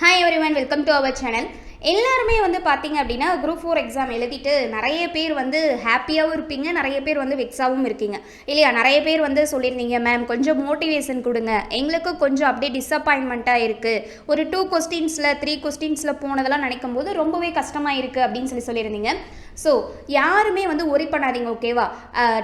Hi everyone, welcome to our channel. எல்லாருமே வந்து பார்த்தீங்க அப்படின்னா குரூப் 4 எக்ஸாம் எழுதிட்டு நிறைய பேர் வந்து ஹாப்பியாகவும் இருப்பீங்க, நிறைய பேர் வந்து வெக்ஸாகவும் இருக்கீங்க இல்லையா? நிறைய பேர் வந்து சொல்லியிருந்தீங்க, மேம் கொஞ்சம் மோட்டிவேஷன் கொடுங்க, எங்களுக்கு கொஞ்சம் அப்படியே டிஸப்பாயின்மெண்ட்டாக இருக்குது, ஒரு 2 கொஸ்டின்ஸில் 3 கொஸ்டின்ஸில் போனதெல்லாம் நினைக்கும் போது ரொம்பவே கஷ்டமாக இருக்குது அப்படின்னு சொல்லியிருந்தீங்க. ஸோ யாருமே வந்து ஒரி பண்ணாதீங்க, ஓகேவா?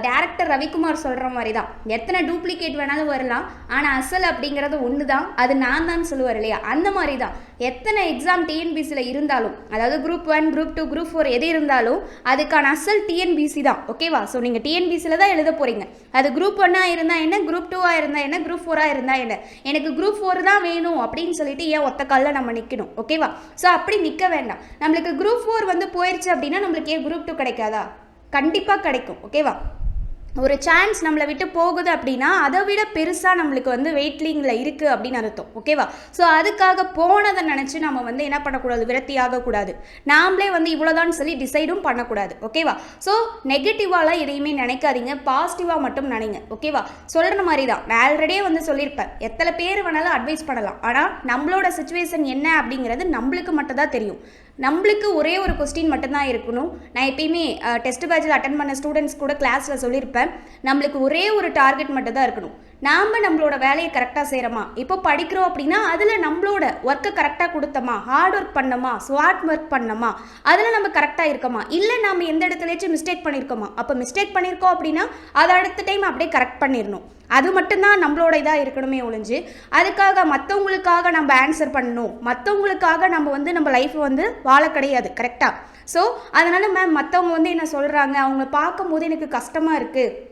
டேரக்டர் ரவிக்குமார் சொல்கிற மாதிரி தான், எத்தனை டூப்ளிகேட் வேணாலும் வரலாம், ஆனால் அசல் அப்படிங்கிறது ஒன்று தான், அது நான் தான் சொல்லுவார் இல்லையா? அந்த மாதிரி தான் எத்தனை எக்ஸாம் டிஎன்பிசியில் இருந்தாலும், அதாவது குரூப் 1 குரூப் 2 குரூப் 4 எது இருந்தாலும் அதுக்கான அசல் டிஎன்பிசி தான், ஓகேவா? ஸோ நீங்கள் டிஎன்பிசியில் தான் எழுத போகிறீங்க. அது குரூப் 1 இருந்தால் என்ன, குரூப் 2 இருந்தால் என்ன, குரூப் 4 இருந்தால் என்ன, எனக்கு குரூப் 4 தான் வேணும் அப்படின்னு சொல்லிட்டு ஏன் ஒத்த காலில் நம்ம நிற்கணும், ஓகேவா? ஸோ அப்படி நிற்க வேண்டாம். நம்மளுக்கு குரூப் 4 வந்து போயிடுச்சு அப்படின்னா நம்மளுக்கு ஏன் குரூப் 2 கிடைக்காதா? கண்டிப்பாக கிடைக்கும், ஓகேவா? ஒரு சான்ஸ் நம்மளை விட்டு போகுது அப்படின்னா அதை விட பெருசாக நம்மளுக்கு வந்து வெயிட்லிங்கில் இருக்குது அப்படின்னு அர்த்தம், ஓகேவா? ஸோ அதுக்காக போனதை நினச்சி நம்ம வந்து என்ன பண்ணக்கூடாது, விரத்தி ஆகக்கூடாது. நாமளே வந்து இவ்வளோதான்னு சொல்லி டிசைடும் பண்ணக்கூடாது, ஓகேவா? ஸோ நெகட்டிவாலாம் எதையுமே நினைக்காதீங்க, பாசிட்டிவாக மட்டும் நினைங்க, ஓகேவா? சொல்கிற மாதிரி தான் நான் ஆல்ரெடியே வந்து சொல்லியிருப்பேன், எத்தனை பேர் வேணாலும் அட்வைஸ் பண்ணலாம், ஆனால் நம்மளோட சுச்சுவேஷன் என்ன அப்படிங்கிறது நம்மளுக்கு மட்டும் தான் தெரியும். நம்மளுக்கு ஒரே ஒரு கொஸ்டின் மட்டும்தான் இருக்கணும். நான் எப்பயுமே டெஸ்ட் பேட்சில் அட்டன் பண்ண ஸ்டூடெண்ட்ஸ் கூட கிளாஸில் சொல்லியிருப்பேன், நம்மளுக்கு ஒரே ஒரு டார்கெட் மட்டும் தான் இருக்கணும். நாம் நம்மளோட வேலையை கரெக்டாக செய்கிறோமா, இப்போ படிக்கிறோம் அப்படின்னா அதில் நம்மளோட ஒர்க்கை கரெக்டாக கொடுத்தோமா, ஹார்ட் ஒர்க் பண்ணோமா, ஸ்மார்ட் ஒர்க் பண்ணோமா, அதில் நம்ம கரெக்டாக இருக்கோமா, இல்லை நம்ம எந்த இடத்துலேயாச்சும் மிஸ்டேக் பண்ணியிருக்கோமா, அப்போ மிஸ்டேக் பண்ணியிருக்கோம் அப்படின்னா அதை அடுத்த டைம் அப்படியே கரெக்ட் பண்ணிடணும். அது மட்டும்தான் நம்மளோட இதாக இருக்கணுமே ஒழிஞ்சு அதுக்காக மற்றவங்களுக்காக நம்ம ஆன்சர் பண்ணணும், மற்றவங்களுக்காக நம்ம வந்து நம்ம லைஃப் வந்து வாழ கிடையாது, கரெக்டாக? ஸோ அதனால் மேம் மற்றவங்க வந்து என்ன சொல்கிறாங்க, அவங்க பார்க்கும்போது எனக்கு கஷ்டமாக இருக்குது,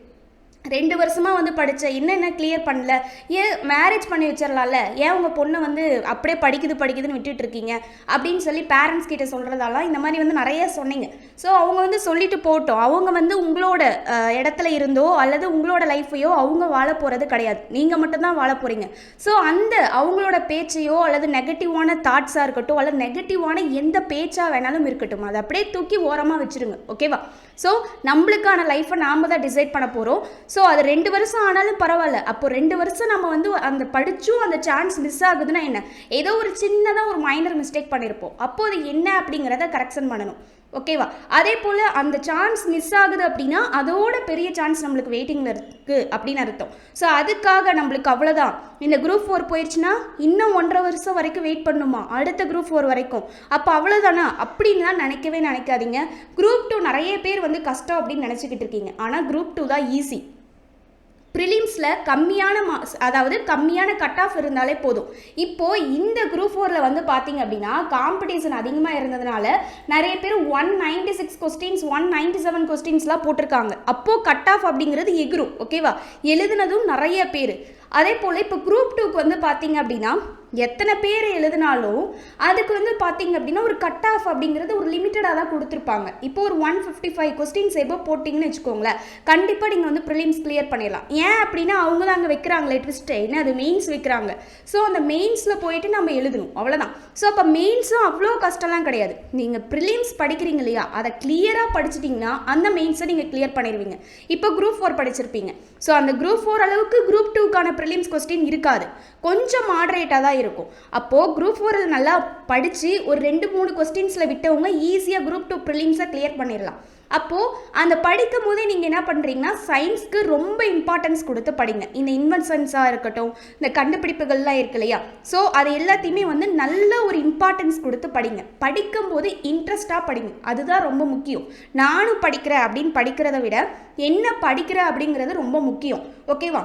2 வருஷமாக வந்து படித்தேன், என்ன கிளியர் பண்ணல, ஏன் மேரேஜ் பண்ணி வச்சிடலாம்ல, ஏன் உங்கள் பொண்ணை வந்து அப்படியே படிக்குதுன்னு விட்டுட்டு இருக்கீங்க அப்படின்னு சொல்லி பேரண்ட்ஸ் கிட்ட சொல்கிறதாலாம் இந்த மாதிரி வந்து நிறைய சொன்னீங்க. ஸோ அவங்க வந்து சொல்லிட்டு போட்டோம், அவங்க வந்து உங்களோட இடத்துல இருந்தோ அல்லது உங்களோட லைஃப்பையோ அவங்க வாழ போகிறது கிடையாது, நீங்கள் மட்டும்தான் வாழ போகிறீங்க. ஸோ அந்த அவங்களோட பேச்சையோ அல்லது நெகட்டிவான தாட்ஸாக இருக்கட்டும் அல்லது நெகட்டிவான எந்த பேச்சாக வேணாலும் இருக்கட்டும், அதை அப்படியே தூக்கி ஓரமாக வச்சுருங்க, ஓகேவா? ஸோ நம்மளுக்கான லைஃப்பை நாம் தான் டிசைட் பண்ண போகிறோம். ஸோ அது 2 வருஷம் ஆனாலும் பரவாயில்ல, அப்போ 2 வருஷம் நம்ம வந்து அந்த படிச்சும் அந்த சான்ஸ் மிஸ் ஆகுதுன்னா என்ன, ஏதோ ஒரு சின்னதாக ஒரு மைனர் மிஸ்டேக் பண்ணியிருப்போம், அப்போ அது என்ன அப்படிங்கிறத கரெக்ஷன் பண்ணணும், ஓகேவா? அதே போல் அந்த சான்ஸ் மிஸ் ஆகுது அப்படின்னா அதோட பெரிய சான்ஸ் நம்மளுக்கு வெயிட்டிங்கில் இருக்குது அப்படின்னு அர்த்தம். ஸோ அதுக்காக நம்மளுக்கு அவ்வளோதான், இந்த குரூப் 4 போயிடுச்சுன்னா இன்னும் 1.5 வருஷம் வரைக்கும் வெயிட் பண்ணணுமா அடுத்த குரூப் 4 வரைக்கும், அப்போ அவ்வளோதானா அப்படின்லாம் நினைக்கவே நினைக்காதீங்க. குரூப் 2 நிறைய பேர் வந்து கஷ்டம் அப்படின்னு நினச்சிக்கிட்டு இருக்கீங்க, ஆனால் குரூப் 2 தான் ஈஸி. ப்ரிலிம்ஸில் கம்மியான அதாவது கம்மியான கட் ஆஃப் இருந்தாலே போதும். இப்போது இந்த குரூப் 4 வந்து பார்த்தீங்க அப்படின்னா காம்படிஷன் அதிகமாக இருந்ததுனால நிறைய பேர் 196 கொஸ்டின்ஸ் 197 கொஸ்டின்ஸ்லாம் போட்டிருக்காங்க. அப்போது கட் ஆஃப் அப்படிங்கிறது எகிரும், ஓகேவா? எழுதுனதும் நிறைய பேர். அதே போல் இப்போ குரூப் 2க்கு வந்து பார்த்தீங்க அப்படின்னா எத்தனை பேர் எழுதினாலும் அதுக்கு வந்து பார்த்தீங்க அப்படின்னா ஒரு கட் ஆஃப் அப்படிங்கிறது ஒரு லிமிட்டடாக தான் கொடுத்துருப்பாங்க. இப்போ ஒரு 155 கொஸ்டின்ஸ் எப்போ போட்டிங்கன்னு வச்சுக்கோங்களேன், கண்டிப்பாக நீங்கள் வந்து ப்ரிலிம்ஸ் கிளியர் பண்ணிடலாம். ஏன் அப்படின்னா அவங்க தான் அங்கே வைக்கிறாங்களே ட்விஸ்ட்டு, என்ன அது மெயின்ஸ் வைக்கிறாங்க. ஸோ அந்த மெயின்ஸில் போயிட்டு நம்ம எழுதணும், அவ்வளோதான். ஸோ அப்போ மெயின்ஸும் அவ்வளோ கஷ்டம்லாம் கிடையாது. நீங்கள் ப்ரிலிம்ஸ் படிக்கிறீங்க இல்லையா, அதை கிளியராக படிச்சிட்டிங்கன்னா அந்த மெயின்ஸை நீங்கள் கிளியர் பண்ணிடுவீங்க. இப்போ குரூப் 4 படிச்சிருப்பீங்க, ஸோ அந்த குரூப் 4 அளவுக்கு குரூப் 2க்கான ப்ரிலிம்ஸ் கொஸ்டின் இருக்காது, கொஞ்சம் மாடரேட்டாக தான் இருக்கும். அப்போது குரூப் 4 நல்லா படித்து ஒரு 2-3 கொஸ்டின்ஸில் விட்டவங்க ஈஸியாக குரூப் 2 ப்ரிலிம்ஸை கிளியர் பண்ணிடலாம். அப்போது அந்த படிக்கும் போதே நீங்கள் என்ன பண்ணுறீங்கன்னா சயின்ஸ்க்கு ரொம்ப இம்பார்ட்டன்ஸ் கொடுத்து படிங்க. இந்த இன்வென்ஷன்ஸாக இருக்கட்டும், இந்த கண்டுபிடிப்புகள்லாம் இருக்கு இல்லையா, ஸோ அது எல்லாத்தையுமே வந்து நல்ல ஒரு இம்பார்ட்டன்ஸ் கொடுத்து படிங்க. படிக்கும்போது இன்ட்ரெஸ்டாக படிங்க, அதுதான் ரொம்ப முக்கியம். நானும் படிக்கிறேன் அப்படின்னு படிக்கிறத விட என்ன படிக்கிறேன் அப்படிங்கிறது ரொம்ப முக்கியம், ஓகேவா?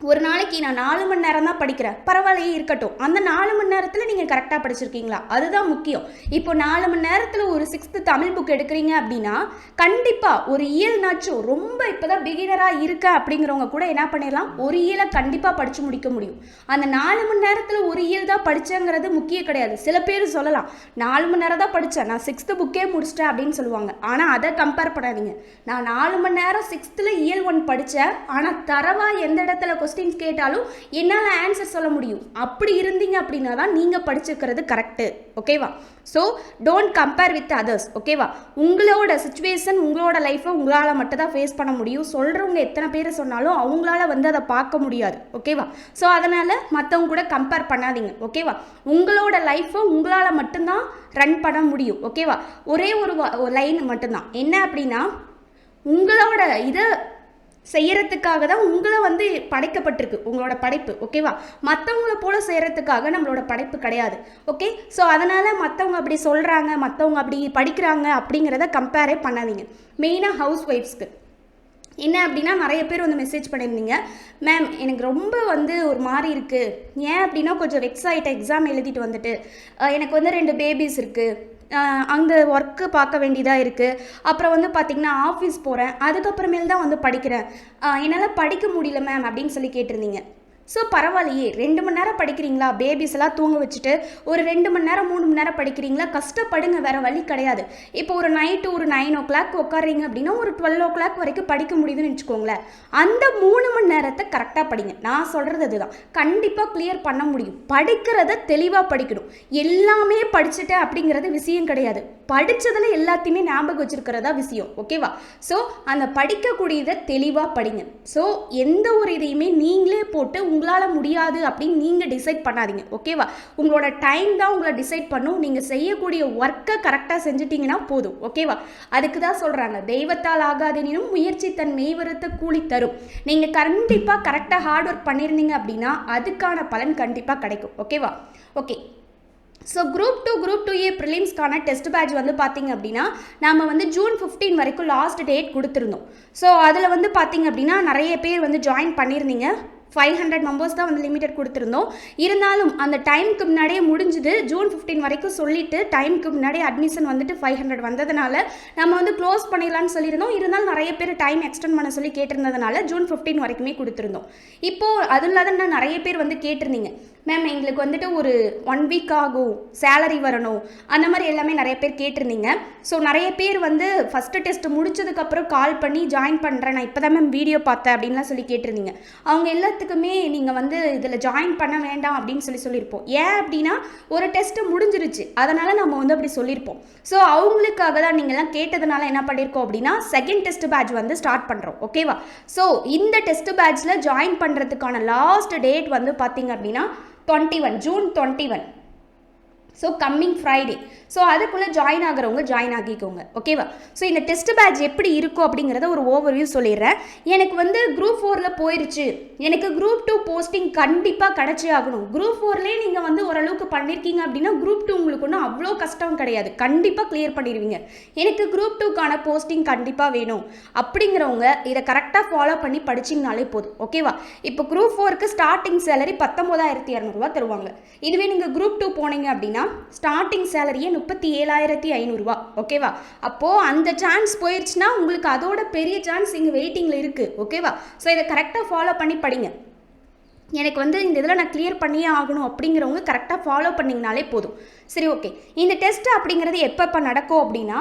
ஒரு நாளைக்கு நான் 4 மணி நேரம் தான் படிக்கிறேன், பரவாயில்லையே இருக்கட்டும், அந்த 4 மணி நேரத்தில் நீங்கள் கரெக்டாக படிச்சிருக்கீங்களா, அதுதான் முக்கியம். இப்போ 4 மணி நேரத்தில் ஒரு 6th தமிழ் புக் எடுக்கிறீங்க அப்படின்னா கண்டிப்பாக ஒரு இயல்னாச்சும், ரொம்ப இப்போ தான் பிகினராக இருக்க அப்படிங்கிறவங்க கூட என்ன பண்ணிடலாம், ஒரு இயலை கண்டிப்பாக படித்து முடிக்க முடியும். அந்த 4 மணி நேரத்தில் ஒரு இயல் தான் படித்தேங்கிறது முக்கியம் கிடையாது. சில பேர் சொல்லலாம் 4 மணி நேரம் தான் படித்தேன், நான் 6th புக்கே முடிச்சிட்டேன் அப்படின்னு சொல்லுவாங்க. ஆனால் அதை கம்பேர் பண்ணாதீங்க. நான் 4 மணி நேரம் 6th இயல் 1 படித்தேன், ஆனால் தரவாக எந்த இடத்துல கொஸ்டின்ஸ் கேட்டாலும் என்னால் ஆன்சர் சொல்ல முடியும். அப்படி இருந்தீங்க அப்படின்னா தான் நீங்கள் படிச்சிருக்கிறது கரெக்டு. ஓகேவா? So don't compare with others. ஓகேவா? உங்களோட சுச்சுவேஷன், உங்களோட லைஃப்பை உங்களால் மட்டும் தான் ஃபேஸ் பண்ண முடியும். சொல்கிறவங்க எத்தனை பேர் சொன்னாலும் அவங்களால வந்து அதை பார்க்க முடியாது. ஓகேவா? ஸோ அதனால் மற்றவங்க கூட கம்பேர் பண்ணாதீங்க. ஓகேவா? உங்களோட லைஃப்பை உங்களால் மட்டும்தான் ரன் பண்ண முடியும். ஓகேவா? ஒரே ஒரு லைன் மட்டும்தான். என்ன அப்படின்னா, உங்களோட இதை செய்யறதுக்காக தான் உங்களை வந்து படைக்கப்பட்டிருக்கு உங்களோட படைப்பு. ஓகேவா? மற்றவங்கள போல செய்யறதுக்காக நம்மளோட படைப்பு கிடையாது. ஓகே? ஸோ அதனால் மற்றவங்க அப்படி சொல்கிறாங்க, மற்றவங்க அப்படி படிக்கிறாங்க அப்படிங்கிறத கம்பேரே பண்ணாதீங்க. மெயினாக ஹவுஸ் ஒய்ஃப்ஸ்க்கு என்ன அப்படின்னா, நிறைய பேர் வந்து மெசேஜ் பண்ணியிருந்தீங்க, மேம் எனக்கு ரொம்ப வந்து ஒரு மாதிரி இருக்குது. ஏன் அப்படின்னா, கொஞ்சம் வெக்ஸ் ஆகிட்ட எக்ஸாம் எழுதிட்டு வந்துட்டு எனக்கு வந்து 2 பேபிஸ் இருக்குது, அந்த ஒர்க்கு பார்க்க வேண்டியதாக இருக்குது. அப்புறம் வந்து பார்த்திங்கன்னா ஆஃபீஸ் போகிறேன், அதுக்கப்புறமேல் தான் வந்து படிக்கிறேன், என்னால் படிக்க முடியல மேம் அப்படின்னு சொல்லி கேட்டிருந்தீங்க. ஸோ பரவாயில்லையே, 2 மணி நேரம் படிக்கிறீங்களா, பேபிஸ் எல்லாம் தூங்க வச்சுட்டு ஒரு 2 மணி நேரம் 3 மணி நேரம் படிக்கிறீங்களா, கஷ்டப்படுங்க, வேறு வழி கிடையாது. இப்போ ஒரு நைட்டு ஒரு 9 o'clock உட்காறீங்க அப்படின்னா ஒரு 12 o'clock வரைக்கும் படிக்க முடியுதுன்னு வச்சுக்கோங்களேன். அந்த 3 மணி நேரத்தை கரெக்டாக படிங்க. நான் சொல்கிறது அதுதான், கண்டிப்பாக கிளியர் பண்ண முடியும். படிக்கிறத தெளிவாக படிக்கணும். எல்லாமே படிச்சுட்டேன் அப்படிங்கிறது விஷயம் கிடையாது. படித்ததில் எல்லாத்தையுமே ஞாபகம் வச்சுருக்கிறதா விஷயம். ஓகேவா? ஸோ அந்த படிக்கக்கூடியதை தெளிவாக படிங்க. ஸோ எந்த ஒரு இதையுமே நீங்களே போட்டு உங்களால் முடியாது அப்படின்னு நீங்கள் டிசைட் பண்ணாதீங்க. ஓகேவா? உங்களோட டைம் தான் உங்களை டிசைட் பண்ணும். நீங்கள் செய்யக்கூடிய ஒர்க்கை கரெக்டாக செஞ்சுட்டிங்கன்னா போதும். ஓகேவா? அதுக்கு தான் சொல்கிறாங்க, தெய்வத்தால் ஆகாதெனினும் முயற்சி தன் மெய்வரத்தை கூலி தரும். நீங்கள் கண்டிப்பாக கரெக்டாக ஹார்ட் ஒர்க் பண்ணியிருந்தீங்க அப்படின்னா அதுக்கான பலன் கண்டிப்பாக கிடைக்கும். ஓகேவா? ஓகே. ஸோ குரூப் 2A ப்ரிலிம்ஸ்க்கான டெஸ்ட் பேட்ச் வந்து பார்த்திங்க அப்படின்னா நம்ம வந்து June 15 வரைக்கும் லாஸ்ட் டேட் கொடுத்துருந்தோம். ஸோ அதில் வந்து பார்த்திங்க அப்படின்னா நிறைய பேர் வந்து ஜாயின் பண்ணியிருந்தீங்க. 500 மெம்பர்ஸ் தான் வந்து லிமிட்டட் கொடுத்துருந்தோம். இருந்தாலும் அந்த டைமுக்கு முன்னாடியே முடிஞ்சுது. June 15 வரைக்கும் சொல்லிவிட்டு டைமுக்கு முன்னாடியே அட்மிஷன் வந்துட்டு 500 வந்ததுனால நம்ம வந்து க்ளோஸ் பண்ணிடலான்னு சொல்லியிருந்தோம். இருந்தாலும் நிறைய பேர் டைம் எக்ஸ்டெண்ட் பண்ண சொல்லி கேட்டிருந்ததுனால June 15 வரைக்குமே கொடுத்துருந்தோம். இப்போது அது இல்லாத நிறைய பேர் வந்து கேட்டிருந்தீங்க, மேம் எங்களுக்கு வந்துட்டு ஒரு 1 வீக் ஆகும், சேலரி வரணும், அந்த மாதிரி எல்லாமே நிறைய பேர் கேட்டிருந்தீங்க. ஸோ நிறைய பேர் வந்து ஃபஸ்ட்டு டெஸ்ட் முடிச்சதுக்கப்புறம் கால் பண்ணி ஜாயின் பண்ணுறேன், நான் இப்போ தான் மேம் வீடியோ பார்த்தேன் அப்படின்லாம் சொல்லி கேட்டிருந்தீங்க. அவங்க எல்லாத்துக்குமே நீங்கள் வந்து இதில் ஜாயின் பண்ண வேண்டாம் அப்படின்னு சொல்லியிருப்போம். ஏன் அப்படின்னா ஒரு டெஸ்ட்டு முடிஞ்சிருச்சு, அதனால் நம்ம வந்து அப்படி சொல்லியிருப்போம். ஸோ அவங்களுக்காக தான் நீங்கள்லாம் கேட்டதுனால என்ன பண்ணியிருக்கோம் அப்படின்னா செகண்ட் டெஸ்ட் பேட்ச் வந்து ஸ்டார்ட் பண்ணுறோம். ஓகேவா? ஸோ இந்த டெஸ்ட் பேட்ச்சில் ஜாயின் பண்ணுறதுக்கான லாஸ்ட் டேட் வந்து பார்த்திங்க அப்படின்னா June 21. So coming Friday. So அதுக்குள்ளே ஜாயின் ஆகிறவங்க ஜாயின் ஆகிக்கோங்க. ஓகேவா? ஸோ இந்த டெஸ்ட் பேட்ச் எப்படி இருக்கும் அப்படிங்கிறத ஒரு ஓவர்வியூ சொல்லிடுறேன். எனக்கு வந்து குரூப் 4 போயிடுச்சு, எனக்கு குரூப் 2 போஸ்டிங் கண்டிப்பாக கிடச்சே ஆகணும். குரூப் 4லேயே நீங்கள் வந்து ஓரளவுக்கு பண்ணியிருக்கீங்க அப்படின்னா குரூப் 2 உங்களுக்கு ஒன்றும் அவ்வளோ கஷ்டம் கிடையாது, கண்டிப்பாக கிளியர் பண்ணிடுவீங்க. எனக்கு குரூப் 2க்கான போஸ்டிங் கண்டிப்பாக வேணும் அப்படிங்கிறவங்க இதை கரெக்டாக ஃபாலோ பண்ணி படிச்சிங்கனாலே போதும். ஓகேவா? இப்போ குரூப் 4க்கு ஸ்டார்டிங் சேலரி 19,200 தருவாங்க. இதுவே நீங்கள் குரூப் 2 போனீங்க அப்படின்னா ஸ்டார்டிங் சேலரியே 37,500. ஓகேவா? அப்போது அந்த சான்ஸ் போயிடுச்சுன்னா உங்களுக்கு அதோட பெரிய சான்ஸ் இங்கே வெயிட்டிங்கில் இருக்குது. ஓகேவா? ஸோ இதை கரெக்டாக ஃபாலோ பண்ணி படிங்க. எனக்கு வந்து இந்த இதில் நான் கிளியர் பண்ணியே ஆகணும் அப்படிங்கிறவங்க கரெக்டாக ஃபாலோ பண்ணிங்கனாலே போதும். சரி, ஓகே. இந்த டெஸ்ட் அப்படிங்கிறது எப்போ நடக்கும் அப்படின்னா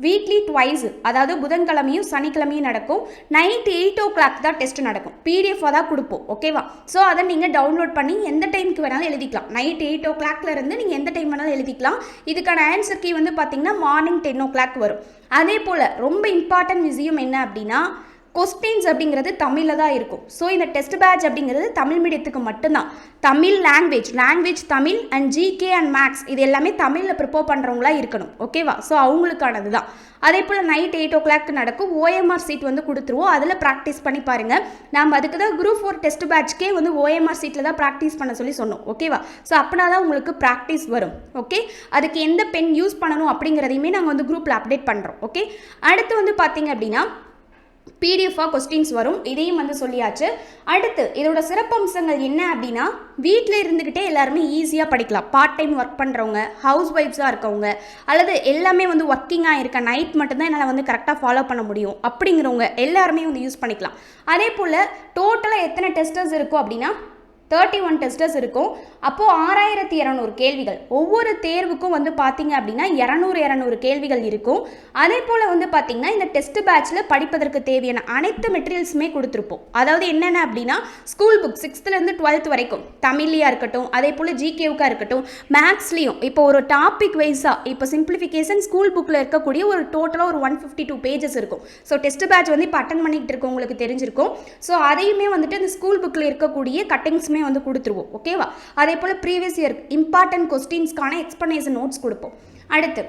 வீக்லி ட்வைஸ், அதாவது புதன்கிழமையும் சனிக்கிழமையும் நடக்கும். நைட் 8 o'clock தான் டெஸ்ட் நடக்கும். பிடிஎஃபாக தான் கொடுப்போம். ஓகேவா? ஸோ அதை நீங்கள் டவுன்லோட் பண்ணி எந்த டைமுக்கு வேணாலும் எழுதிக்கலாம். நைட் 8 o'clock இருந்து நீங்கள் எந்த டைம் வேணாலும் எழுதிக்கலாம். இதுக்கான ஆன்சர் கீ வந்து பார்த்திங்கன்னா மார்னிங் 10 o'clock வரும். அதே போல் ரொம்ப இம்பார்ட்டன்ட் விஷயம் என்ன அப்படின்னா கொஸ்டின்ஸ் அப்படிங்கிறது தமிழில் தான் இருக்கும். ஸோ இந்த டெஸ்ட் பேட்ச் அப்படிங்கிறது தமிழ் மீடியத்துக்கு மட்டும்தான். Tamil language Tamil and GK and maths இது எல்லாமே தமிழில் ப்ரிப்பேர் பண்ணுறவங்களா இருக்கணும். ஓகேவா? ஸோ அவங்களுக்கானது தான். அதே போல் நைட் 8 o'clock நடக்கும். OMR சீட் வந்து கொடுத்துருவோம், அதில் ப்ராக்டிஸ் பண்ணி பாருங்கள். நம்ம அதுக்கு தான் குரூப் 4 டெஸ்ட் பேட்ச்க்கே வந்து OMR சீட்டில் தான் ப்ராக்டிஸ் பண்ண சொல்லி சொன்னோம். ஓகேவா? ஸோ அப்படின்னா தான் உங்களுக்கு ப்ராக்டிஸ் வரும். ஓகே? அதுக்கு எந்த பென் யூஸ் பண்ணணும் அப்படிங்கிறதையுமே நாங்கள் வந்து குரூப்பில் அப்டேட் பண்ணுறோம். ஓகே? அடுத்து வந்து பார்த்தீங்க அப்படின்னா பிடிஎஃபாக கொஸ்டின்ஸ் வரும். இதையும் வந்து சொல்லியாச்சு. அடுத்து இதோட சிறப்பம்சங்கள் என்ன அப்படின்னா வீட்டில் இருந்துக்கிட்டே எல்லாருமே ஈஸியாக படிக்கலாம். பார்ட் டைம் ஒர்க் பண்ணுறவங்க, ஹவுஸ் ஒய்ஃப்ஸாக இருக்கவங்க, அல்லது எல்லாமே வந்து ஒர்க்கிங்காக இருக்க, நைட் மட்டும்தான் என்னால் வந்து கரெக்டாக ஃபாலோ பண்ண முடியும் அப்படிங்கிறவங்க எல்லாருமே வந்து யூஸ் பண்ணிக்கலாம். அதே போல் டோட்டலாக எத்தனை டெஸ்டர்ஸ் இருக்கும் அப்படின்னா 31 டெஸ்டர்ஸ் இருக்கும். அப்போது 6200 கேள்விகள். ஒவ்வொரு தேர்வுக்கும் வந்து பார்த்தீங்க அப்படின்னா 200 கேள்விகள் இருக்கும். அதே போல் வந்து பார்த்தீங்கன்னா இந்த டெஸ்ட் பேட்சில் படிப்பதற்கு தேவையான அனைத்து மெட்டீரியல்ஸுமே கொடுத்துருப்போம். அதாவது என்னென்ன அப்படின்னா ஸ்கூல் புக் 6th-லேருந்து 12th வரைக்கும் தமிழ்லையாக இருக்கட்டும், அதே போல் ஜிகேவுக்காக இருக்கட்டும், மேக்ஸ்லேயும் இப்போ ஒரு டாபிக் வைஸாக இப்போ சிம்பிளிஃபிகேஷன் ஸ்கூல் புக்கில் இருக்கக்கூடிய ஒரு டோட்டலாக ஒரு 152 பேஜஸ் இருக்கும். ஸோ டெஸ்ட் பேட்ச் வந்து இப்போ அட்டன் பண்ணிகிட்டு இருக்கோம், உங்களுக்கு தெரிஞ்சிருக்கும். ஸோ அதையுமே வந்துட்டு இந்த ஸ்கூல் புக்கில் இருக்கக்கூடிய கட்டிங்ஸ் வந்து கொடுத்துருவோம். ஓகேவா? அதே போல ப்ரீவியஸ் இயர் இம்பார்ட்டன்ட் கொஸ்டின்ஸ்க்கான எக்ஸ்பிளனேஷன் நோட்ஸ் கொடுப்போம். அடுத்து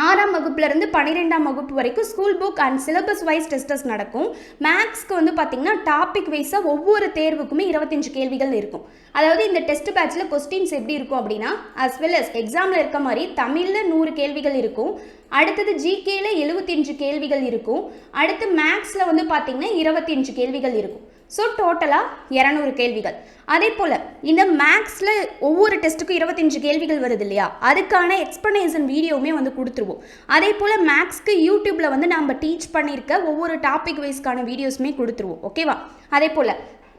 6ஆம் வகுப்புலேருந்து 12ஆம் வகுப்பு வரைக்கும் school book and syllabus wise tests நடக்கும். மேக்ஸ்க்கு வந்து பார்த்தீங்கன்னா டாபிக் வைஸாக ஒவ்வொரு தேர்வுக்குமே 25 கேள்விகள் இருக்கும். அதாவது இந்த டெஸ்ட் பேட்சில் கொஸ்டின்ஸ் எப்படி இருக்கும் அப்படின்னா அஸ் வெல் அஸ் எக்ஸாமில் இருக்க மாதிரி தமிழில் 100 கேள்விகள் இருக்கும். அடுத்தது ஜிகேல 75 கேள்விகள் இருக்கும். அடுத்து மேக்ஸில் வந்து பார்த்தீங்கன்னா 25 கேள்விகள் இருக்கும். ஸோ டோட்டலாக 200 கேள்விகள். அதே போல் இந்த மேக்ஸில் ஒவ்வொரு டெஸ்ட்டுக்கும் 25 கேள்விகள் வருது இல்லையா, அதுக்கான எக்ஸ்பிளனேஷன் வீடியோவுமே வந்து கொடுத்துருவோம். அதே போல் மேக்ஸ்க்கு யூடியூப்பில் வந்து நம்ம டீச் பண்ணியிருக்க ஒவ்வொரு டாபிக் வைஸ்க்கான வீடியோஸுமே கொடுத்துருவோம். ஓகேவா? அதே போல்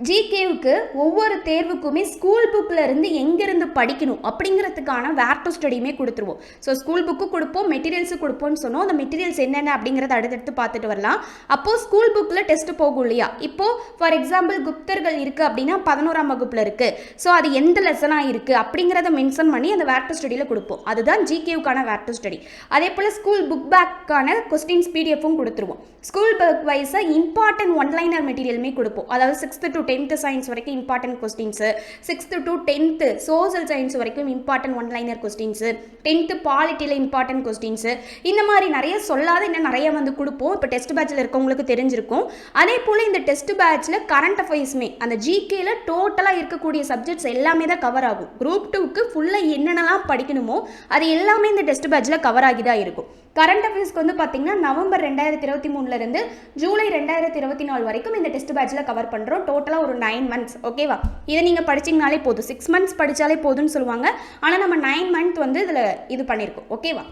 ஜிகேவுக்கு ஒவ்வொரு தேர்வுக்குமே ஸ்கூல் புக்கில் இருந்து எங்கேருந்து படிக்கணும் அப்படிங்கிறதுக்கான வேர் டு ஸ்டடியுமே கொடுத்துருவோம். ஸோ ஸ்கூல் புக்கு கொடுப்போம், மெட்டீரியல்ஸு கொடுப்போம்னு சொன்னோம். அந்த மெட்டீரியல்ஸ் என்னென்ன அப்படிங்கிறத அடுத்தடுத்து பார்த்துட்டு வரலாம். அப்போது ஸ்கூல் புக்கில் டெஸ்ட் போகும் இல்லையா, இப்போது ஃபார் எக்ஸாம்பிள் குப்தர்கள் இருக்குது அப்படின்னா 11ஆம் வகுப்பில் இருக்குது. ஸோ அது எந்த லெசனாக இருக்குது அப்படிங்கிறத மென்ஷன் பண்ணி அந்த வேர் டு ஸ்டடியில் கொடுப்போம். அதுதான் ஜிகேவுக்கான வேர் டு ஸ்டடி. அதே போல் ஸ்கூல் புக் பேக்கான கொஸ்டின்ஸ் பிடிஎஃப்பும் கொடுத்துருவோம். ஸ்கூல் புக் வைஸாக இம்பார்ட்டன்ட் ஒன்லைனர் மெட்டீரியலுமே கொடுப்போம். அதாவது 6th to 10th சயின்ஸ் வரைக்கும் important questions, 6th to 10th social science வரைக்கும் இம்பார்ட்டன்ட் ஒன்லைனர் கொஸ்டின்ஸு, 10th பாலிட்டியில் இம்பார்ட்டன்ட் கொஸ்டின்ஸு, இந்த மாதிரி நிறைய சொல்லாத இன்னும் நிறைய வந்து கொடுப்போம். இப்போ டெஸ்ட் பேட்சில் இருக்கவங்களுக்கு தெரிஞ்சிருக்கும். அதே போல் இந்த டெஸ்ட் பேட்சில் கரண்ட் அஃபேர்ஸுமே அந்த ஜிகேல டோட்டலாக இருக்கக்கூடிய சப்ஜெக்ட்ஸ் எல்லாமே தான் கவர் ஆகும். குரூப் 2க்கு ஃபுல்லாக என்னென்னலாம் படிக்கணுமோ அது எல்லாமே இந்த டெஸ்ட் பேட்சில் கவர் ஆகி தான் இருக்கும். கரண்ட் அஃபேர்ஸ்க்கு வந்து பார்த்தீங்கன்னா நவம்பர் 2023 ஜூலை 2024 வரைக்கும் இந்த டெஸ்ட் பேட்சில் கவர் பண்ணுறோம். டோட்டலாக ஒரு 9 months. ஓகேவா? இதை நீங்கள் படிச்சிங்கனாலே போதும். 6 months படித்தாலே போதும்னு சொல்லுவாங்க. ஆனால் நம்ம 9 month வந்து இதில் இது பண்ணியிருக்கோம். ஓகேவா?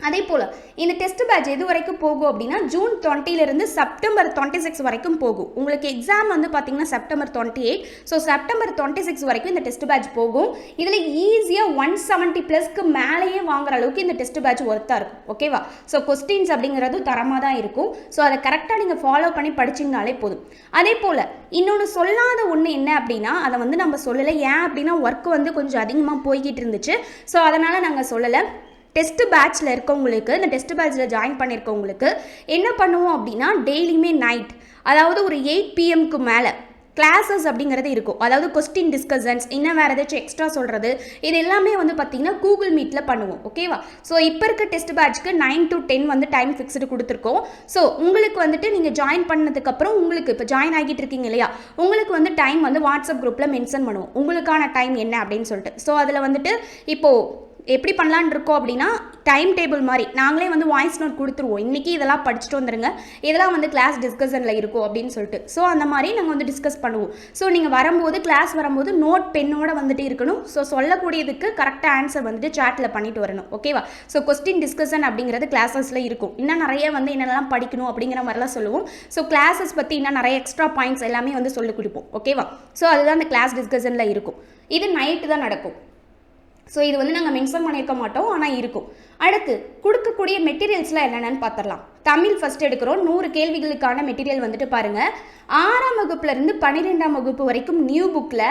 அதே போல் இந்த டெஸ்ட் பேட்ச் எது வரைக்கும் போகும் அப்படின்னா ஜூன் 20லேருந்து செப்டம்பர் 26 வரைக்கும் போகும். உங்களுக்கு எக்ஸாம் வந்து பார்த்தீங்கன்னா செப்டம்பர் 28. ஸோ செப்டம்பர் 26 வரைக்கும் இந்த டெஸ்ட் பேட்ச் போகும். இதில் ஈஸியாக 170+ மேலேயே வாங்குற அளவுக்கு இந்த டெஸ்ட் பேட்ச் ஒர்த்தாக இருக்கும். ஓகேவா? ஸோ கொஸ்டின்ஸ் அப்படிங்கிறது தரமாக தான் இருக்கும். ஸோ அதை கரெக்டாக நீங்கள் ஃபாலோ பண்ணி படிச்சிங்கனாலே போதும். அதே போல் இன்னொன்று சொல்லாத ஒன்று என்ன அப்படின்னா அதை வந்து நம்ம சொல்லலை. ஏன் அப்படின்னா ஒர்க் வந்து கொஞ்சம் அதிகமாக போய்கிட்டு இருந்துச்சு. ஸோ அதனால் நாங்கள் சொல்லலை. டெஸ்ட் பேட்சில் இருக்கவங்களுக்கு, இந்த டெஸ்ட் பேட்சில் ஜாயின் பண்ணியிருக்கவங்களுக்கு என்ன பண்ணுவோம் அப்படின்னா டெய்லியுமே நைட், அதாவது ஒரு 8 PM மேலே கிளாஸஸ் அப்படிங்கிறது இருக்கும். அதாவது கொஸ்டின் டிஸ்கஷன்ஸ், இன்னும் வேறு ஏதாச்சும் எக்ஸ்ட்ரா சொல்கிறது, இது எல்லாமே வந்து பார்த்திங்கன்னா கூகுள் மீட்டில் பண்ணுவோம். ஓகேவா? ஸோ இப்போ இருக்க டெஸ்ட் பேட்ச்க்கு 9 to 10 வந்து டைம் ஃபிக்ஸ்டு கொடுத்துருக்கோம். ஸோ உங்களுக்கு வந்துட்டு நீங்கள் ஜாயின் பண்ணதுக்கப்புறம் உங்களுக்கு இப்போ ஜாயின் ஆகிட்டு இருக்கீங்க இல்லையா, உங்களுக்கு வந்து டைம் வந்து வாட்ஸ்அப் குரூப்பில் மென்ஷன் பண்ணுவோம் உங்களுக்கான டைம் என்ன அப்படின்னு சொல்லிட்டு. ஸோ அதில் வந்துட்டு இப்போது எப்படி பண்ணலான்னு இருக்கோம் அப்படின்னா டைம் டேபிள் மாதிரி நாங்களே வந்து வாய்ஸ் நோட் கொடுத்துருவோம். இன்றைக்கி இதெல்லாம் படிச்சுட்டு வந்துடுங்க, இதெல்லாம் வந்து கிளாஸ் டிஸ்கஷனில் இருக்கும் அப்படின்னு சொல்லிட்டு. ஸோ அந்த மாதிரி நாங்கள் வந்து டிஸ்கஸ் பண்ணுவோம். ஸோ நீங்கள் வரும்போது கிளாஸ் வரும்போது நோட் பென்னோட வந்துட்டு இருக்கணும். ஸோ சொல்லக்கூடியதுக்கு கரெக்டாக ஆன்சர் வந்துட்டு சாட்டில் பண்ணிட்டு வரணும். ஓகேவா? ஸோ கொஸ்டின் டிஸ்கஷன் அப்படிங்கிறது கிளாஸஸில் இருக்கும். இன்னும் நிறைய வந்து என்னெல்லாம் படிக்கணும் அப்படிங்கிற மாதிரிலாம் சொல்லுவோம். ஸோ கிளாஸஸ் பற்றி இன்னும் நிறைய எக்ஸ்ட்ரா பாயிண்ட்ஸ் எல்லாமே வந்து சொல்லிக் கொடுப்போம். ஓகேவா? ஸோ அதுதான் அந்த கிளாஸ் டிஸ்கஷனில் இருக்கும். இது நைட்டு தான் நடக்கும். ஸோ இது வந்து நாங்கள் மென்ஷன் பண்ணியிருக்க மாட்டோம், ஆனால் இருக்கும். அடுத்து கொடுக்கக்கூடிய மெட்டீரியல்ஸ்லாம் என்னென்னு பார்த்துடலாம். தமிழ் ஃபஸ்ட் எடுக்கிறோம். 100 கேள்விகளுக்கான மெட்டீரியல் வந்துட்டு பாருங்கள். 6ஆம் வகுப்புலேருந்து 12ஆம் வகுப்பு வரைக்கும் நியூ புக்கில்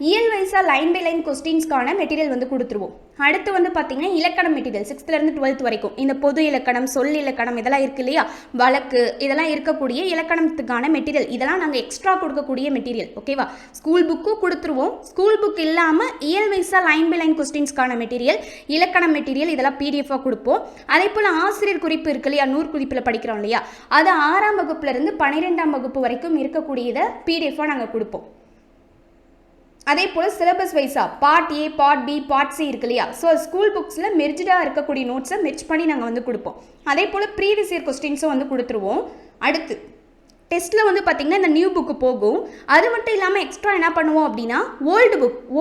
இயல் வைஸாக லைன் பை லைன் கொஸ்டின்ஸ்க்கான மெட்டீரியல் வந்து கொடுத்துருவோம். அடுத்து வந்து பார்த்திங்கன்னா இலக்கணம் மெட்டீரியல் 6th-லேருந்து 12th வரைக்கும் இந்த பொது இலக்கணம், சொல் இலக்கணம் இதெல்லாம் இருக்குது இல்லையா, வழக்கு, இதெல்லாம் இருக்கக்கூடிய இலக்கணத்துக்கான மெட்டீரியல், இதெல்லாம் நாங்கள் எக்ஸ்ட்ரா கொடுக்கக்கூடிய மெட்டீரியல். ஓகேவா? ஸ்கூல் புக்கும் கொடுத்துருவோம். ஸ்கூல் புக் இல்லாமல் இயல் வைஸாக லைன் பை லைன் கொஸ்டின்ஸ்க்கான மெட்டீரியல், இலக்கணம் மெட்டீரியல் இதெல்லாம் பிடிஎஃபாக கொடுப்போம். அதே போல் ஆசிரியர் குறிப்பு இருக்கு இல்லையா, 100 குறிப்பில் படிக்கிறோம் இல்லையா, அது 6ஆம் வகுப்புலேருந்து 12ஆம் வகுப்பு வரைக்கும் இருக்கக்கூடியதை பிடிஎஃபாக நாங்கள் கொடுப்போம். அதே போல் சிலபஸ் வைஸாக part A, part B, part C இருக்கு இல்லையா, ஸோ ஸ்கூல் புக்ஸில் மெர்ஜாக இருக்கக்கூடிய நோட்ஸை மெர்ஜ் பண்ணி நாங்கள் வந்து கொடுப்போம். அதே போல் ப்ரீவியஸ் இயர் கொஸ்டின்ஸும் வந்து கொடுத்துருவோம். அடுத்து டெஸ்ட்டில் வந்து பார்த்திங்கன்னா இந்த நியூ புக்கு போகும். அது மட்டும் இல்லாமல் எக்ஸ்ட்ரா என்ன பண்ணுவோம் அப்படின்னா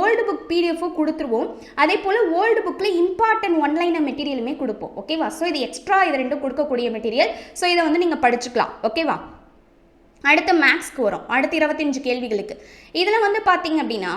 ஓல்டு புக் பிடிஎஃப்பும் கொடுத்துருவோம். அதே போல் ஓல்டு புக்கில் இம்பார்ட்டன்ட் ஒன்லைனர் மெட்டீரியலுமே கொடுப்போம். ஓகேவா? ஸோ இது எக்ஸ்ட்ரா, இது ரெண்டும் கொடுக்கக்கூடிய மெட்டீரியல். ஸோ இதை வந்து நீங்கள் படிச்சுக்கலாம். ஓகேவா? அடுத்து மேக்ஸ்க்கு வரும். அடுத்து 25 கேள்விகளுக்கு. இதில் வந்து பார்த்தீங்க அப்படின்னா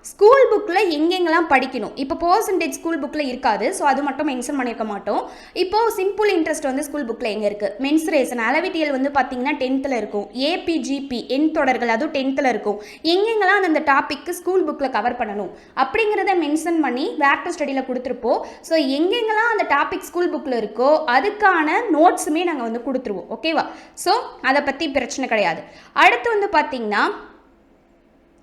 ஸ்கூல் புக்கில் எங்கெங்கெல்லாம் படிக்கணும். இப்போ பர்சன்டேஜ் ஸ்கூல் புக்கில் இருக்காது, ஸோ அது மட்டும் மென்ஷன் பண்ணியிருக்க மாட்டோம். இப்போது சிம்பிள் இன்ட்ரெஸ்ட் வந்து ஸ்கூல் புக்கில் எங்கே இருக்குது, மென்சுரேஷன் அளவிட்டியல் வந்து பார்த்தீங்கன்னா 10th இருக்கும், ஏபிஜிபி எண் தொடர்கள் அதுவும் 10th இருக்கும். எங்கெங்கெல்லாம் அந்த டாப்பிக்கு ஸ்கூல் புக்கில் கவர் பண்ணணும் அப்படிங்கிறத மென்ஷன் பண்ணி வேர் டு ஸ்டடியில் கொடுத்துருப்போம். ஸோ எங்கெங்கெல்லாம் அந்த டாபிக் ஸ்கூல் புக்கில் இருக்கோ அதுக்கான நோட்ஸுமே நாங்கள் வந்து கொடுத்துருவோம். ஓகேவா? ஸோ அதை பற்றி பிரச்சனை கிடையாது. அடுத்து வந்து பார்த்தீங்கன்னா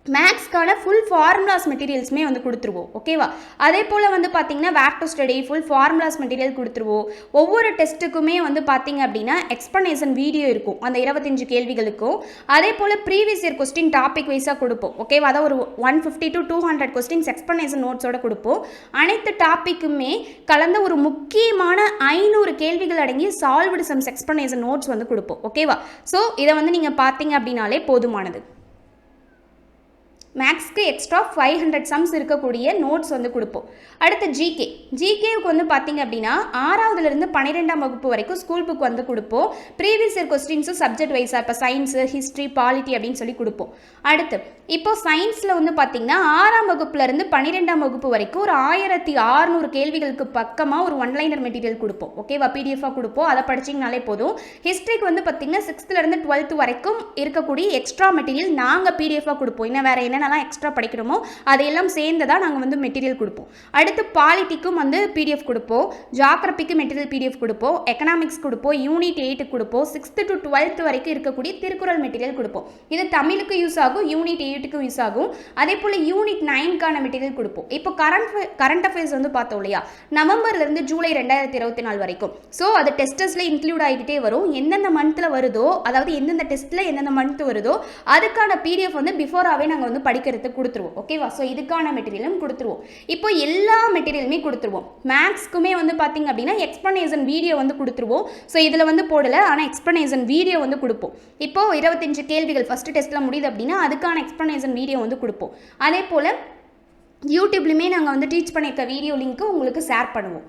மேக்ஸ்க்கான ஃபுல் ஃபார்முலாஸ் மெட்டீரியல்ஸுமே வந்து கொடுத்துருவோம். ஓகேவா? அதே போல் வந்து பார்த்தீங்கன்னா where to study full formulas material கொடுத்துருவோம். ஒவ்வொரு டெஸ்ட்டுக்குமே வந்து பார்த்தீங்க அப்படின்னா எக்ஸ்ப்ளனேஷன் வீடியோ இருக்கும் அந்த 25 கேள்விகளுக்கும். அதே போல் ப்ரீவியஸ் இயர் கொஸ்டின் டாபிக் வைஸாக கொடுப்போம். ஓகேவா? அதான் ஒரு 150 to 200 கொஸ்டின்ஸ் எக்ஸ்ப்ளனேஷன் நோட்ஸோட கொடுப்போம். அனைத்து டாப்பிக்குமே கலந்த ஒரு முக்கியமான 500 கேள்விகள் அடங்கிய சால்வ்டு சம்ஸ் எக்ஸ்ப்ளனேஷன் நோட்ஸ் வந்து கொடுப்போம். ஓகேவா? ஸோ இதை வந்து நீங்கள் பார்த்தீங்க அப்படின்னாலே போதுமானது. மேக்ஸ்க்கு எக்ஸ்ட்ரா 500 சம்ஸ் இருக்கக்கூடிய நோட்ஸ் வந்து கொடுப்போம். அடுத்து ஜிகேவுக்கு வந்து பார்த்தீங்க அப்படின்னா 6வதுலேருந்து 12ஆம் வகுப்பு வரைக்கும் ஸ்கூல் புக் வந்து கொடுப்போம். ப்ரீவியஸ் இயர் கொஸ்டின்ஸும் சப்ஜெக்ட் வைஸாக இப்போ சயின்ஸு, ஹிஸ்ட்ரி, பாலிட்டி அப்படின்னு சொல்லி கொடுப்போம். அடுத்து இப்போ சயின்ஸில் வந்து பார்த்தீங்கன்னா 6ஆம் வகுப்புலேருந்து 12ஆம் வகுப்பு வரைக்கும் ஒரு 1600 கேள்விகளுக்கு பக்கமாக ஒரு ஒன்லைனர் மெட்டீரியல் கொடுப்போம். ஓகேவா? பிடிஎஃபாக கொடுப்போம். அதை படிச்சிங்கனாலே போதும். ஹிஸ்ட்ரிக்கு வந்து பார்த்தீங்கன்னா 6th-லேருந்து 12th வரைக்கும் இருக்கக்கூடிய எக்ஸ்ட்ரா மெட்டீரியல் நாங்கள் பிடிஎஃபாக கொடுப்போம். இன்னும் வேறு என்னென்னலாம் எக்ஸ்ட்ரா படிக்கணுமோ அதையெல்லாம் சேர்ந்து தான் நாங்கள் வந்து மெட்டீரியல் கொடுப்போம். அடுத்து பாலிட்டிக்கும் வந்து பிடிஎஃப் கொடுப்போம், ஜாகிரபிக்கு மெட்டீரியல் பிடிஎஃப் கொடுப்போம், எக்கனாமிக்ஸ் கொடுப்போம், யூனிட் 8 கொடுப்போம், 6th to 12th வரைக்கும் இருக்கக்கூடிய திருக்குறள் மெட்டீரியல் கொடுப்போம். இது தமிழுக்கு யூஸ் ஆகும், யூனிட் 8க்கு யூஸ் ஆகும். அதே போல் யூனிட் 9க்கான மெட்டீரியல் கொடுப்போம். இப்போ கரண்ட் அஃபேர்ஸ் வந்து பார்த்தோம் இல்லையா, நவம்பர்லேருந்து ஜூலை 2024 வரைக்கும். ஸோ அது டெஸ்டஸில் இன்க்ளூட் ஆகிக்கிட்டே வரும். எந்தெந்த மந்த்தில் வருதோ, அதாவது எந்தெந்த டெஸ்ட்டில் எந்தெந்த மந்த் வருதோ அதுக்கான பிடிஎஃப் வந்து பிஃபோராகவே நாங்கள் வந்து படிக்கிறதுக்கு கொடுத்துருவோம். ஓகேவா? ஸோ இதுக்கான மெட்டீரியலும் கொடுத்துருவோம். இப்போ எல்லா மெட்டீரியலுமே கொடுத்துருவோம். மேக்ஸ்க்குமே வந்து பார்த்தீங்க அப்படின்னா எக்ஸ்ப்ளனேஷன் வீடியோ வந்து கொடுத்துருவோம். ஸோ இதில் வந்து போடலை, ஆனால் எக்ஸ்ப்ளனேஷன் வீடியோ வந்து கொடுப்போம். இப்போது 25 கேள்விகள் ஃபஸ்ட்டு டெஸ்ட்டில் முடியுது அப்படின்னா அதுக்கான எக்ஸ்ப்ளனேஷன் வீடியோ வந்து கொடுப்போம். அதே போல் யூடியூப்லையுமே நாங்கள் வந்து டீச் பண்ணியிருக்க வீடியோ லிங்க்கு உங்களுக்கு ஷேர் பண்ணுவோம்.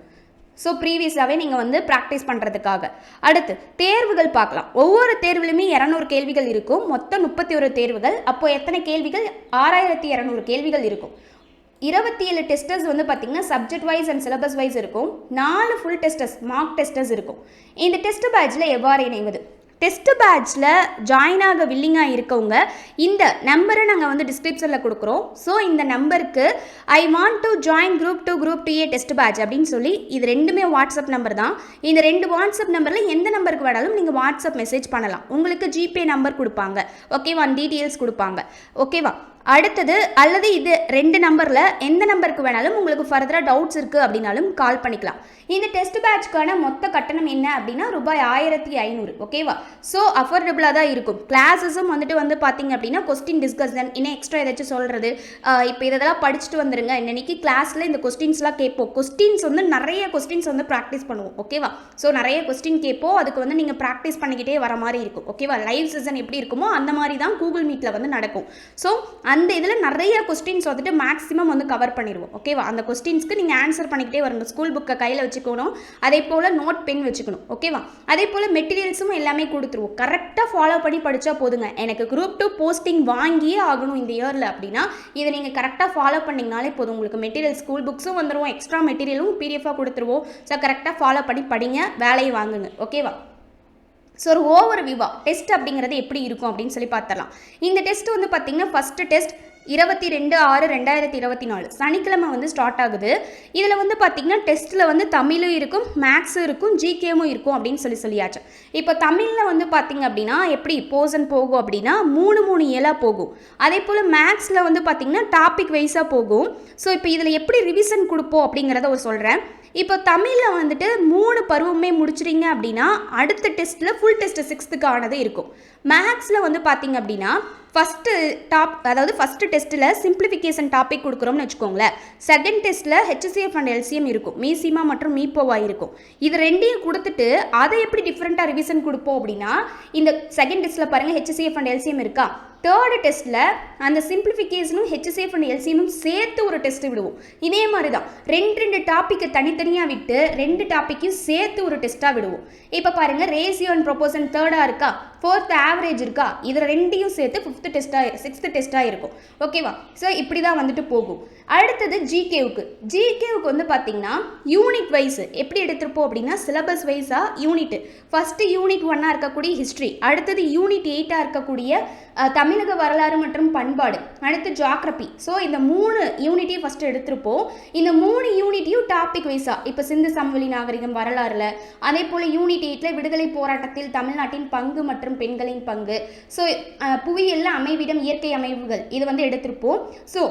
ஸோ ப்ரீவியஸாகவே நீங்கள் வந்து ப்ராக்டிஸ் பண்ணுறதுக்காக. அடுத்து தேர்வுகள் பார்க்கலாம். ஒவ்வொரு தேர்வுலையுமே 200 கேள்விகள் இருக்கும். மொத்தம் 31 தேர்வுகள். அப்போது எத்தனை கேள்விகள்? 6200 கேள்விகள் இருக்கும். 27 டெஸ்டர்ஸ் வந்து பார்த்திங்கன்னா subject wise and syllabus wise இருக்கும். 4 ஃபுல் டெஸ்டர்ஸ் மார்க் டெஸ்டர்ஸ் இருக்கும். இந்த டெஸ்ட் பேட்சில் எவ்வாறு இணைவது? டெஸ்ட் பேட்சில் ஜாயின் ஆக வில்லிங்காக இருக்கவங்க இந்த நம்பரை நாங்கள் வந்து டிஸ்கிரிப்ஷனில் கொடுக்குறோம். ஸோ இந்த நம்பருக்கு I want to join group 2 group 2A test batch அப்படின்னு சொல்லி, இது ரெண்டுமே வாட்ஸ்அப் நம்பர் தான். இந்த 2 வாட்ஸ்அப் நம்பரில் எந்த நம்பருக்கு வேணாலும் நீங்கள் வாட்ஸ்அப் மெசேஜ் பண்ணலாம். உங்களுக்கு ஜிபே நம்பர் கொடுப்பாங்க. ஓகேவா? டீட்டெயில்ஸ் கொடுப்பாங்க. ஓகேவா? அடுத்தது அல்லது இது 2 நம்பரில் எந்த நம்பருக்கு வேணாலும் உங்களுக்கு ஃபர்தராக டவுட்ஸ் இருக்குது அப்படின்னாலும் கால் பண்ணிக்கலாம். இந்த டெஸ்ட் பேட்ச்க்கான மொத்த கட்டணம் என்ன அப்படின்னா ரூபாய் 1500. ஓகேவா? ஸோ அஃபோர்டபுளாக தான் இருக்கும். கிளாஸஸும் வந்து பார்த்தீங்க அப்படின்னா கொஸ்டின் டிஸ்கஷன், இன்னும் எக்ஸ்ட்ரா ஏதாச்சும் சொல்கிறது, இப்போ இதெல்லாம் படிச்சுட்டு வந்துருங்க, இன்னைக்கு கிளாஸில் இந்த கொஸ்டின்ஸ்லாம் கேட்போம். கொஸ்டின்ஸ் வந்து நிறைய கொஸ்டின்ஸ் வந்து ப்ராக்டிஸ் பண்ணுவோம். ஓகேவா? ஸோ நிறைய கொஸ்டின் கேட்போம். அதுக்கு வந்து நீங்கள் ப்ராக்டிஸ் பண்ணிக்கிட்டே வர மாதிரி இருக்கும். ஓகேவா? லைவ் செஷன் எப்படி இருக்குமோ அந்த மாதிரி தான் கூகுள் மீட்டில் வந்து நடக்கும். ஸோ அந்த இதில் நிறைய கொஸ்டின்ஸ் வந்துட்டு மேக்ஸிமம் வந்து கவர் பண்ணிடுவோம். ஓகேவா? அந்த கொஸ்டின்ஸ்க்கு நீங்கள் ஆன்சர் பண்ணிக்கிட்டே வரணும். ஸ்கூல் புக்கை கையில் வச்சுக்கணும். அதே போல் நோட் பென் வச்சுக்கணும். ஓகேவா? அதே போல் மெட்டீரியல்ஸும் எல்லாமே கொடுத்துருவோம். கரெக்டாக ஃபாலோ பண்ணி படித்தா போதுங்க. எனக்கு குரூப் 2 போஸ்டிங் வாங்கியே ஆகணும் இந்த இயரில் அப்படின்னா இதை நீங்கள் கரெக்டாக ஃபாலோ பண்ணிங்கனாலே போதும். உங்களுக்கு மெட்டீரியல் ஸ்கூல் புக்ஸும் வந்துடுவோம், எக்ஸ்ட்ரா மெட்டீரியலும் பிடிஎஃபாக கொடுத்துருவோம். ஸோ கரெக்டாக ஃபாலோ பண்ணி படிங்க, வேலையை வாங்குங்க. ஓகேவா? ஸோ ஒரு ஓவர் வியூவா டெஸ்ட் அப்படிங்கிறது எப்படி இருக்கும் அப்படின்னு சொல்லி பார்த்துடலாம். இந்த டெஸ்ட் வந்து பார்த்தீங்கன்னா ஃபஸ்ட்டு டெஸ்ட் 22/6/2024 சனிக்கிழமை வந்து ஸ்டார்ட் ஆகுது. இதில் வந்து பார்த்திங்கன்னா டெஸ்ட்டில் வந்து தமிழும் இருக்கும், மேக்ஸும் இருக்கும், ஜிகேவும் இருக்கும் அப்படின்னு சொல்லியாச்சு. இப்போ தமிழில் வந்து பார்த்திங்க அப்படின்னா எப்படி போர்ஷன் போகும் அப்படின்னா 3 இயலாக போகும். அதே போல் மேக்ஸில் வந்து பார்த்திங்கன்னா டாபிக் வைஸாக போகும். ஸோ இப்போ இதில் எப்படி ரிவிஷன் கொடுப்போம் அப்படிங்கிறத ஒரு சொல்கிறேன். இப்போ தமிழில் வந்துட்டு 3 பருவமே முடிச்சிட்டிங்க அப்படின்னா அடுத்த டெஸ்ட்டில் ஃபுல் டெஸ்ட்டு 6th ஆனது இருக்கும். மேக்ஸில் வந்து பார்த்திங்க அப்படின்னா ஃபஸ்ட்டு டெஸ்ட்டில் சிம்பிளிஃபிகேஷன் டாபிக் கொடுக்குறோம்னு வச்சுக்கோங்களேன். செகண்ட் டெஸ்ட்டில் HCF அண்ட் LCM இருக்கும், மீசிமா மற்றும் மீப்போவா இருக்கும். இது ரெண்டையும் கொடுத்துட்டு அதை எப்படி டிஃப்ரெண்ட்டாக ரிவிஷன் கொடுப்போம் அப்படின்னா இந்த செகண்ட் டெஸ்ட்டில் பாருங்கள் HCF அண்ட் LCM இருக்கா, தேர்டு டெஸ்ட்டில் அந்த சிம்பிளிஃபிகேஷனும் ஹெச்சிஎஃப் அண்ட் எல்சிஎம்மும் சேர்த்து ஒரு டெஸ்ட் விடுவோம். இதே மாதிரி தான் ரெண்டு டாப்பிக்கை தனித்தனியாக விட்டு 2 டாப்பிக்கையும் சேர்த்து ஒரு டெஸ்ட்டாக விடுவோம். இப்போ பாருங்கள், ரேஷியோ அண்ட் ப்ரொபோர்ஷன் தேர்டாக இருக்கா, 4th ஆவரேஜ் இருக்கா, இதில் 2யும் சேர்த்து 6th டெஸ்ட்டாக இருக்கும். ஓகேவா? ஸோ இப்படி தான் வந்துட்டு போகும். அடுத்தது ஜிகேவுக்கு வந்து பார்த்தீங்கன்னா யூனிட் வைஸ் எப்படி எடுத்திருப்போம் அப்படின்னா, சிலபஸ் வைஸாக யூனிட் ஃபஸ்ட்டு யூனிட் 1 இருக்கக்கூடிய ஹிஸ்ட்ரி, அடுத்தது யூனிட் 8 இருக்கக்கூடிய தமிழக வரலாறு மற்றும் பண்பாடு, அடுத்து ஜியோகிரபி. ஸோ இந்த 3 யூனிட்டையும் ஃபஸ்ட்டு எடுத்திருப்போம். இந்த 3 யூனிட்டையும் டாபிக் வைஸாக இப்போ சிந்து சமவெளி நாகரிகம் வரலாறுல, அதே போல் யூனிட் 8 விடுதலை போராட்டத்தில் தமிழ்நாட்டின் பங்கு மற்றும் பெண்களின் பங்கு, ஸோ புவியியல்ல அமைவிடம் இயற்கை அமைவுகள், இது வந்து எடுத்திருப்போம். ஸோ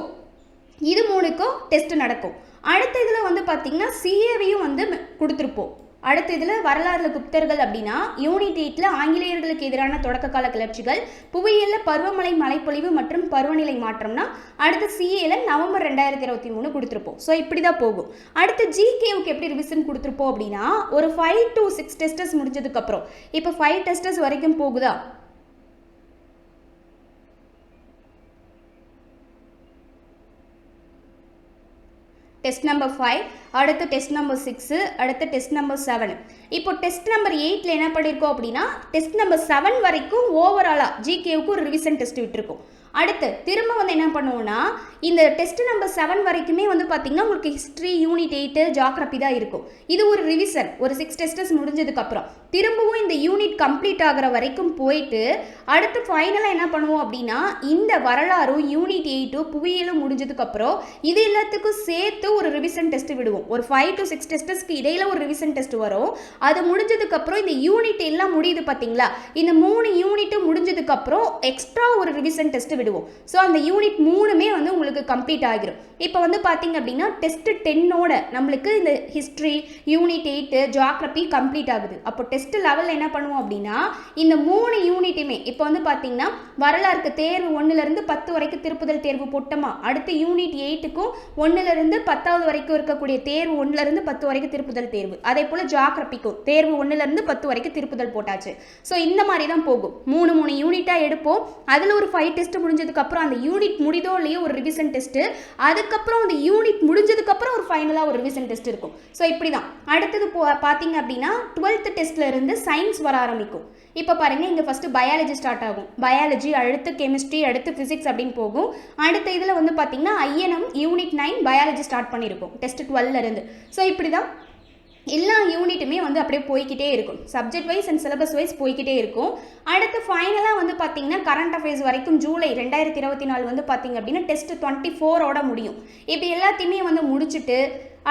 இது 3க்கும் டெஸ்ட் நடக்கும். அடுத்த இதில் வந்து பார்த்திங்கன்னா சிஏவையும் வந்து கொடுத்துருப்போம். அடுத்த இதில் வரலாறுல குப்தர்கள் அப்படின்னா யூனிட் 8 ஆங்கிலேயர்களுக்கு எதிரான தொடக்க கால கிளர்ச்சிகள், புவியியல்ல பருவமழை மழைப்பொழிவு மற்றும் பருவநிலை மாற்றம்னா அடுத்து சிஏல நவம்பர் 2023 கொடுத்துருப்போம். ஸோ இப்படி தான் போகும். அடுத்து ஜிகேவுக்கு எப்படி ரிவிஷன் கொடுத்துருப்போம் அப்படின்னா, ஒரு 5 to 6 டெஸ்டஸ் முடிஞ்சதுக்கப்புறம், இப்போ 5 டெஸ்டஸ் வரைக்கும் போகுதா, டெஸ்ட் நம்பர் 5, அடுத்து டெஸ்ட் நம்பர் 6, அடுத்து டெஸ்ட் நம்பர் 7. இப்போ டெஸ்ட் நம்பர் 8 என்ன பண்ணியிருக்கோம் அப்படின்னா, டெஸ்ட் நம்பர் 7 வரைக்கும் ஓவராலாக ஜிகேவுக்கு ஒரு ரிவிஷன் டெஸ்ட் விட்டுருக்கோம். அடுத்து திரும்ப வந்து என்ன பண்ணுவோம்னா, இந்த டெஸ்ட் நம்பர் 7 வரைக்குமே வந்து பார்த்தீங்கன்னா உங்களுக்கு ஹிஸ்ட்ரி, யூனிட் 8, ஜியோகிரபி தான் இருக்கும். இது ஒரு ரிவிஷன், ஒரு 6 டெஸ்டஸ் முடிஞ்சதுக்கப்புறம் திரும்பவும் இந்த யூனிட் கம்ப்ளீட் ஆகிற வரைக்கும் போயிட்டு அடுத்து ஃபைனலாக என்ன பண்ணுவோம் அப்படின்னா, இந்த வரலாறும் யூனிட் 8 புவியியலும் முடிஞ்சதுக்கப்புறம் இது எல்லாத்துக்கும் சேர்த்து ஒரு ரிவிஷன் டெஸ்ட் விடுவோம். ஒரு 5 to 6 டெஸ்டஸ்க்கு இடையில ஒரு ரிவிஷன் டெஸ்ட் வரும். அது முடிஞ்சதுக்கப்புறம் இந்த யூனிட் எல்லாம் முடியுது பார்த்தீங்களா, இந்த 3 யூனிட்டும் முடிஞ்சதுக்கப்புறம் எக்ஸ்ட்ரா ஒரு ரிவிஷன் டெஸ்ட் விடுவோம். ஸோ அந்த யூனிட் 3மே வந்து உங்களுக்கு கம்ப்ளீட் ஆகிரும். இப்போ வந்து பார்த்தீங்க அப்படின்னா டெஸ்ட் 10ஓட நம்மளுக்கு இந்த ஹிஸ்ட்ரி, யூனிட் 8, ஜியோகிரபி கம்ப்ளீட் ஆகுது. அப்போ டெஸ்ட் லெவலில் என்ன பண்ணுவோம் அப்படின்னா, இந்த 3 யூனிட்டுமே இப்போ வந்து பார்த்தீங்கன்னா வரலாறுக்கு தேர்வு 1லேருந்து 10 வரைக்கும் திருப்புதல் தேர்வு போட்டோமா, அடுத்து யூனிட் 8க்கும் 1லேருந்து 10வது வரைக்கும் இருக்கக்கூடிய தேர்வு 1லேருந்து 10 வரைக்கும் திருப்புதல் தேர்வு, அதே போல் ஜியோகிரபிக்கும் தேர்வு 1லேருந்து 10 வரைக்கும் திருப்புதல் போட்டாச்சு. ஸோ இந்த மாதிரி தான் போகும். 3 யூனிட்டாக எடுப்போம். அதில் ஒரு 5 டெஸ்ட் முடிஞ்சதுக்கப்புறம் அந்த யூனிட் முடிதோ இல்லையோ ஒரு ரிவிஷன் டெஸ்ட்டு, அதுக்கப்புறம் அந்த யூனிட் முடிஞ்சதுக்கப்புறம் ஒரு ஃபைனலாக ஒரு ரிவிஷன் டெஸ்ட் இருக்கும். ஸோ இப்படி தான். அடுத்தது பார்த்தீங்க அப்படின்னா 12th டெஸ்ட்டில் இருந்து சயின்ஸ் வர ஆரம்பிக்கும். இப்போ பாருங்கள், இங்கே ஃபஸ்ட்டு பயாலஜி ஸ்டார்ட் ஆகும். பயாலஜி, அடுத்து கெமிஸ்ட்ரி, அடுத்து ஃபிசிக்ஸ் அப்படின்னு போகும். அடுத்த இதில் வந்து பார்த்தீங்கன்னா ஐஎன்எம் யூனிட் 9 பயாலஜி ஸ்டார்ட் பண்ணியிருக்கும் டெஸ்ட் 12லேருந்து. ஸோ இப்படி தான் எல்லா யூனிட்டுமே வந்து அப்படியே போய்கிட்டே இருக்கும். Subject wise and syllabus wise போய்கிட்டே இருக்கும். அடுத்து ஃபைனலாக வந்து பார்த்தீங்கன்னா கரண்ட் அஃபேர்ஸ் வரைக்கும் ஜூலை 2024 வந்து பார்த்தீங்க அப்படின்னா டெஸ்ட் 24ஓட முடியும். இப்படி எல்லாத்தையுமே வந்து முடிச்சுட்டு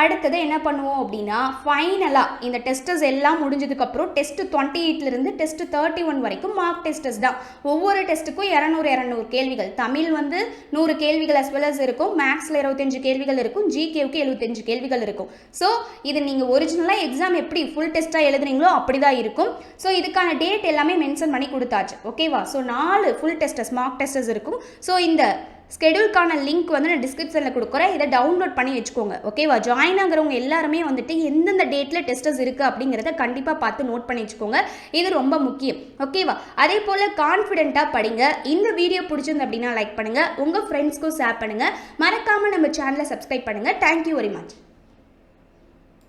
அடுத்தது என்ன பண்ணுவோம் அப்படின்னா, ஃபைனலாக இந்த டெஸ்டஸ் எல்லாம் முடிஞ்சதுக்கப்புறம் டெஸ்ட் 28லேருந்து டெஸ்ட் 31 வரைக்கும் மார்க் டெஸ்டஸ் தான். ஒவ்வொரு டெஸ்ட்டுக்கும் 200 கேள்விகள். தமிழ் வந்து 100 கேள்விகள் as well as இருக்கும். மேக்ஸில் 25 கேள்விகள் இருக்கும். ஜிகேவுக்கு 75 கேள்விகள் இருக்கும். ஸோ இது நீங்கள் ஒரிஜினலாக எக்ஸாம் எப்படி ஃபுல் டெஸ்ட்டாக எழுதுறீங்களோ அப்படி தான் இருக்கும். ஸோ இதுக்கான டேட் எல்லாமே மென்ஷன் பண்ணி கொடுத்தாச்சு. ஓகேவா? So 4 full tests mark tests இருக்கும். ஸோ இந்த ஸ்கெடியூல்கான லிங்க் வந்து நான் டிஸ்கிரிப்ஷனில் கொடுக்குறேன். இதை டவுன்லோட் பண்ணி வச்சுக்கோங்க. ஓகேவா? ஜாயின் ஆகிறவங்க எல்லாருமே வந்துட்டு எந்தெந்த டேட்டில் டெஸ்டஸ் இருக்குது அப்படிங்கிறத கண்டிப்பாக பார்த்து நோட் பண்ணி வச்சுக்கோங்க. இது ரொம்ப முக்கியம். ஓகேவா? அதே போல் கான்ஃபிடென்ட்டாக படிங்க. இந்த வீடியோ பிடிச்சிருந்து அப்படின்னா லைக் பண்ணுங்கள், உங்கள் ஃப்ரெண்ட்ஸ்க்கும் ஷேர் பண்ணுங்கள். மறக்காமல் நம்ம சேனலை சப்ஸ்கிரைப் பண்ணுங்கள். Thank you very much.